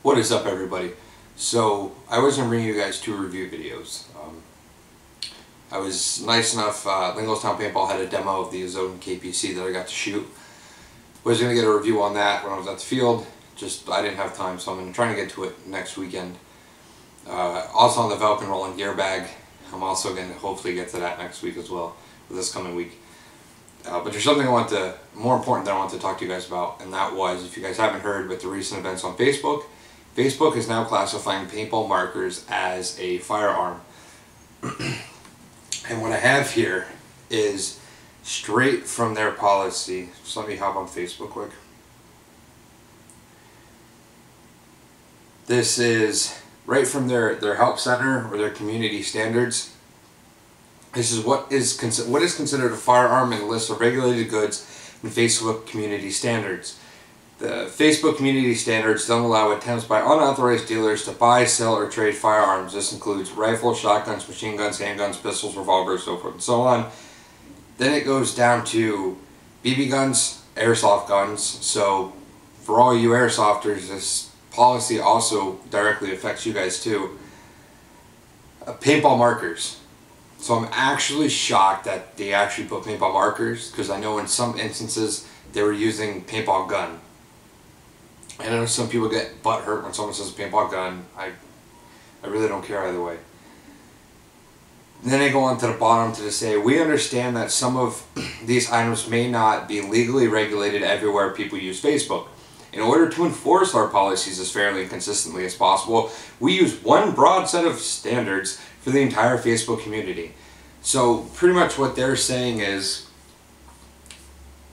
What is up, everybody? So I was going to bring you guys two review videos. I was nice enough, Lingostown Paintball had a demo of the Zone KPC that I got to shoot. Was going to get a review on that when I was at the field, just I didn't have time, so I'm trying to get to it next weekend. Also on the Velcro rolling gear bag, I'm also going to hopefully get to that next week as well, for this coming week. But there's something more important that I want to talk to you guys about, and that was, if you guys haven't heard, with the recent events on Facebook, Facebook is now classifying paintball markers as a firearm. And what I have here is straight from their policy. So let me hop on Facebook quick. This is right from their help center or their community standards. This is what is considered a firearm in the list of regulated goods in Facebook community standards. The Facebook community standards don't allow attempts by unauthorized dealers to buy, sell, or trade firearms. This includes rifles, shotguns, machine guns, handguns, pistols, revolvers, so forth and so on. Then it goes down to BB guns, airsoft guns. So for all you airsofters, this policy also directly affects you guys too. Paintball markers. So I'm actually shocked that they actually put paintball markers, because I know in some instances they were using paintball gun. I know some people get butt hurt when someone says paintball gun. I really don't care either way. And then they go on to the bottom to say, we understand that some of these items may not be legally regulated everywhere people use Facebook. In order to enforce our policies as fairly and consistently as possible, we use one broad set of standards for the entire Facebook community. So pretty much what they're saying is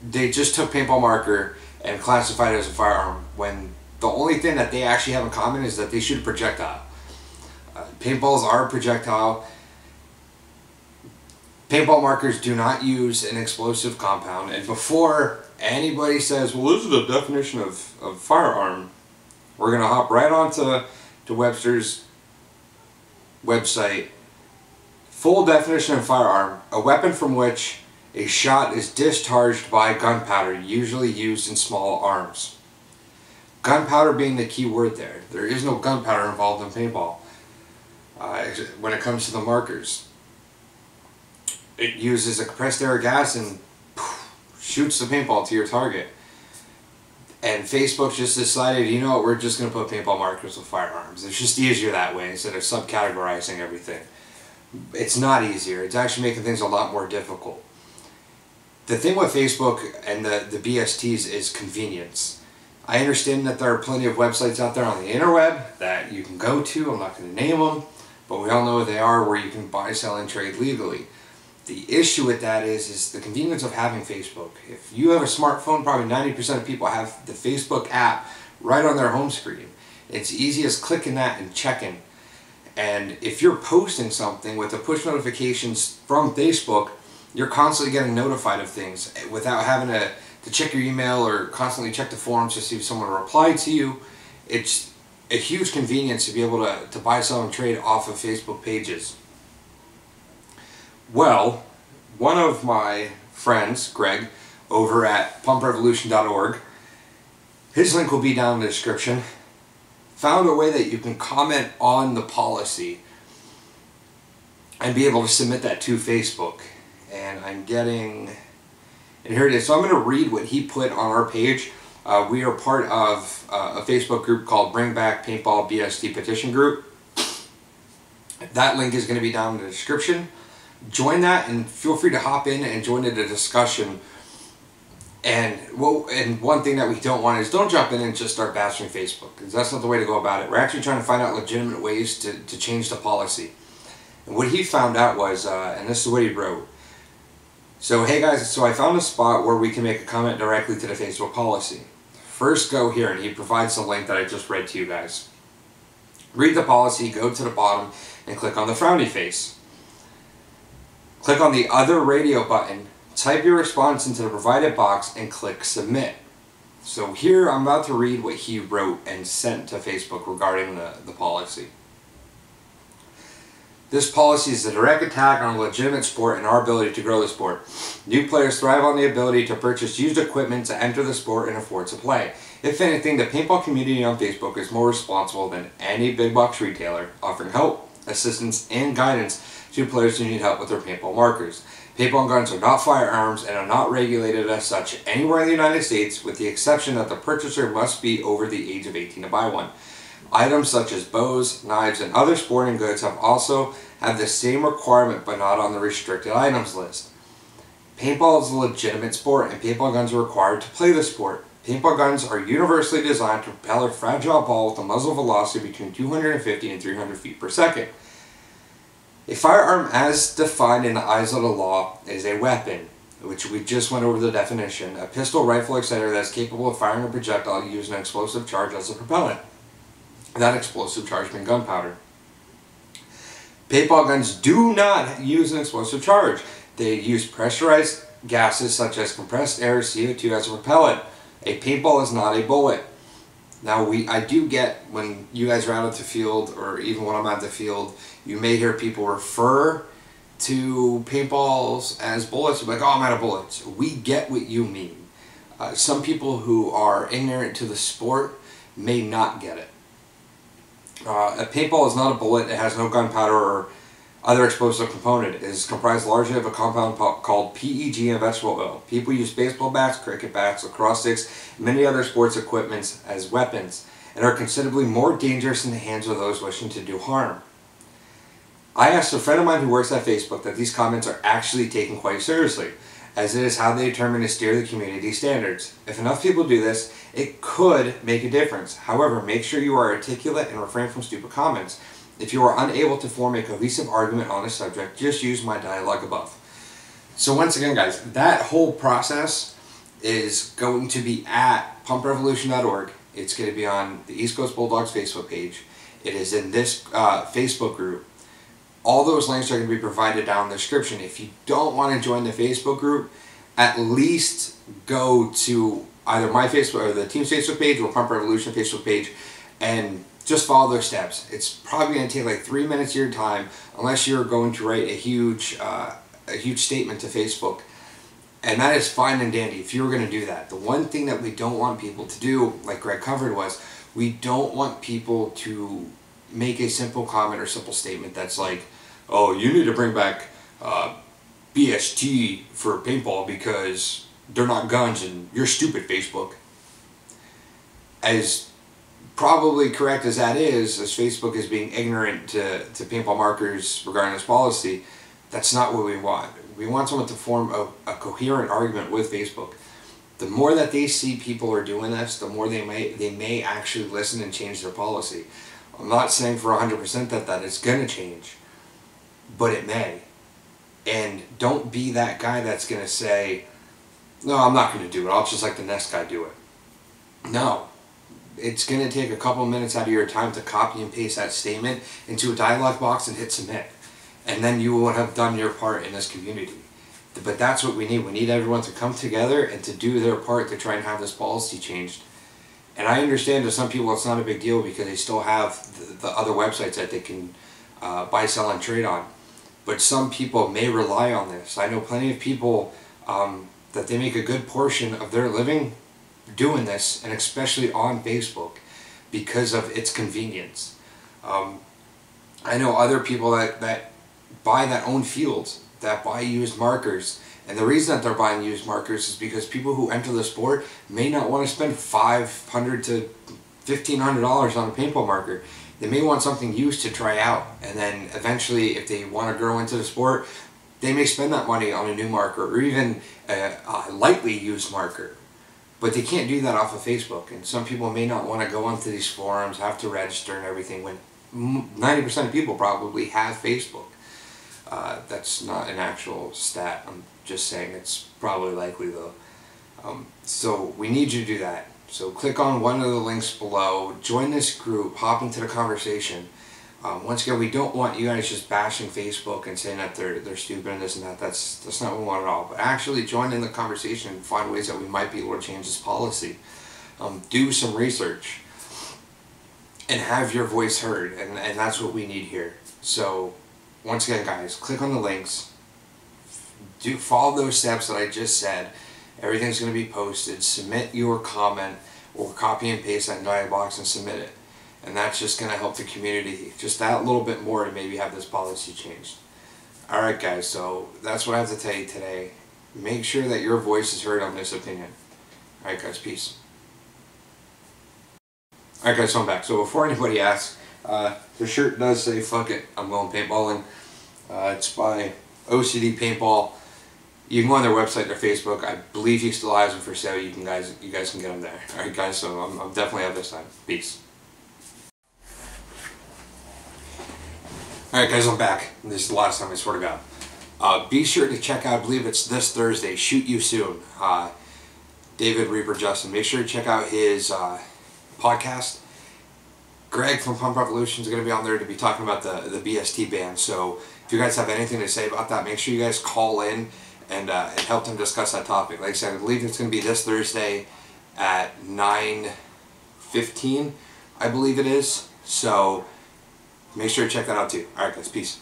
they just took paintball marker and classified it as a firearm, when the only thing that they actually have in common is that they shoot a projectile. Paintballs are a projectile. Paintball markers do not use an explosive compound, and before anybody says, well, this is the definition of firearm, we're going to hop right onto Webster's website. Full definition of firearm: a weapon from which a shot is discharged by gunpowder, usually used in small arms. Gunpowder being the key word there. There is no gunpowder involved in paintball when it comes to the markers. It uses a compressed air gas and shoots the paintball to your target. And Facebook just decided, you know what, we're just going to put paintball markers with firearms. It's just easier that way instead of subcategorizing everything. It's not easier. It's actually making things a lot more difficult. The thing with Facebook and the BSTs is convenience. I understand that there are plenty of websites out there on the interweb that you can go to. I'm not going to name them, but we all know what they are, where you can buy, sell, and trade legally. The issue with that is the convenience of having Facebook. If you have a smartphone, probably 90% of people have the Facebook app right on their home screen. It's easy as clicking that and checking. And if you're posting something with the push notifications from Facebook, you're constantly getting notified of things without having to check your email or constantly check the forums to see if someone replied to you. It's a huge convenience to be able to buy, sell, and trade off of Facebook pages. Well, one of my friends, Greg, over at pumprevolution.org, his link will be down in the description, found a way that you can comment on the policy and be able to submit that to Facebook. And I'm getting, and here it is. So I'm going to read what he put on our page. We are part of a Facebook group called Bring Back Paintball BST Petition Group. That link is going to be down in the description. Join that and feel free to hop in and join in the discussion. And one thing that we don't want is, don't jump in and just start bashing Facebook, because that's not the way to go about it. We're actually trying to find out legitimate ways to change the policy. And what he found out was, and this is what he wrote. So, hey guys, so I found a spot where we can make a comment directly to the Facebook policy. First, go here, and he provides the link that I just read to you guys. Read the policy, go to the bottom, and click on the frowny face. Click on the other radio button, type your response into the provided box, and click submit. So here I'm about to read what he wrote and sent to Facebook regarding the policy. This policy is a direct attack on a legitimate sport and our ability to grow the sport. New players thrive on the ability to purchase used equipment to enter the sport and afford to play. If anything, the paintball community on Facebook is more responsible than any big box retailer, offering help, assistance, and guidance to players who need help with their paintball markers. Paintball guns are not firearms and are not regulated as such anywhere in the United States, with the exception that the purchaser must be over the age of 18 to buy one. Items such as bows, knives, and other sporting goods have the same requirement but not on the restricted items list. Paintball is a legitimate sport, and paintball guns are required to play the sport. Paintball guns are universally designed to propel a fragile ball with a muzzle velocity between 250 and 300 feet per second. A firearm, as defined in the eyes of the law, is a weapon, which we just went over the definition, a pistol, rifle, etc. that is capable of firing a projectile using an explosive charge as a propellant. That explosive charge being gunpowder. Paintball guns do not use an explosive charge. They use pressurized gases such as compressed air or CO2 as a propellant. A paintball is not a bullet. Now, I do get, when you guys are out at the field, or even when I'm at the field, you may hear people refer to paintballs as bullets. Like, oh, I'm out of bullets. We get what you mean. Some people who are ignorant to the sport may not get it. A paintball is not a bullet. It has no gunpowder or other explosive component. It is comprised largely of a compound called PEG and vegetable oil. People use baseball bats, cricket bats, lacrosse sticks, and many other sports equipments as weapons, and are considerably more dangerous in the hands of those wishing to do harm. I asked a friend of mine who works at Facebook that these comments are actually taken quite seriously, as it is how they determine to steer the community standards. If enough people do this, it could make a difference. However, make sure you are articulate and refrain from stupid comments. If you are unable to form a cohesive argument on a subject, just use my dialogue above. So once again, guys, that whole process is going to be at pumprevolution.org. It's going to be on the East Coast Bulldogs Facebook page. It is in this Facebook group. All those links are going to be provided down in the description. If you don't want to join the Facebook group, at least go to either my Facebook or the team's Facebook page or Pump Revolution Facebook page and just follow those steps. It's probably going to take like 3 minutes of your time, unless you're going to write a huge statement to Facebook. And that is fine and dandy if you're going to do that. The one thing that we don't want people to do, like Greg covered, was we don't want people to make a simple comment or simple statement that's like, oh, you need to bring back BST for paintball because they're not guns and you're stupid, Facebook. As probably correct as that is, as Facebook is being ignorant to paintball markers regarding this policy, that's not what we want. We want someone to form a coherent argument with Facebook. The more that they see people are doing this, the more they may actually listen and change their policy. I'm not saying for 100% that it's going to change, but it may. And don't be that guy that's going to say, no, I'm not going to do it. I'll just let the next guy do it. No. It's going to take a couple minutes out of your time to copy and paste that statement into a dialog box and hit submit. And then you will have done your part in this community. But that's what we need. We need everyone to come together and to do their part to try and have this policy changed. And I understand to some people it's not a big deal because they still have the other websites that they can buy, sell, and trade on. But some people may rely on this. I know plenty of people that they make a good portion of their living doing this, and especially on Facebook, because of its convenience. I know other people that buy that own fields, that buy used markers, and the reason that they're buying used markers is because people who enter the sport may not want to spend $500 to $1,500 on a paintball marker. They may want something used to try out, and then eventually, if they want to grow into the sport, they may spend that money on a new marker or even a lightly used marker. But they can't do that off of Facebook, and some people may not want to go onto these forums, have to register and everything, when 90% of people probably have Facebook. That's not an actual stat, I'm just saying it's probably likely though. So we need you to do that. So click on one of the links below, join this group, hop into the conversation. Once again, we don't want you guys just bashing Facebook and saying that they're stupid and this and that. That's not what we want at all. But actually join in the conversation and find ways that we might be able to change this policy. Do some research and have your voice heard, and that's what we need here. So once again, guys, click on the links. Follow those steps that I just said. Everything's going to be posted. Submit your comment. or copy and paste that in dialog box and submit it. And that's just going to help the community just that little bit more to maybe have this policy changed. Alright guys, so that's what I have to tell you today. Make sure that your voice is heard on this opinion. Alright guys, peace. Alright guys, so I'm back. So before anybody asks, the shirt does say "fuck it, I'm going paintballing." It's by OCD Paintball. You can go on their website, their Facebook. I believe he still has them for sale. You guys can get them there. Alright guys, so I'm definitely out this time. Peace. Alright guys, I'm back. This is the last time, I swear to God. Be sure to check out, I believe it's this Thursday, Shoot You Soon. David Reaper Justin. Make sure to check out his podcast. Greg from Pump Revolution is going to be on there to be talking about the BST ban. So if you guys have anything to say about that, make sure you guys call in and help them discuss that topic. Like I said, I believe it's going to be this Thursday at 9:15, I believe it is. So make sure to check that out too. Alright guys, peace.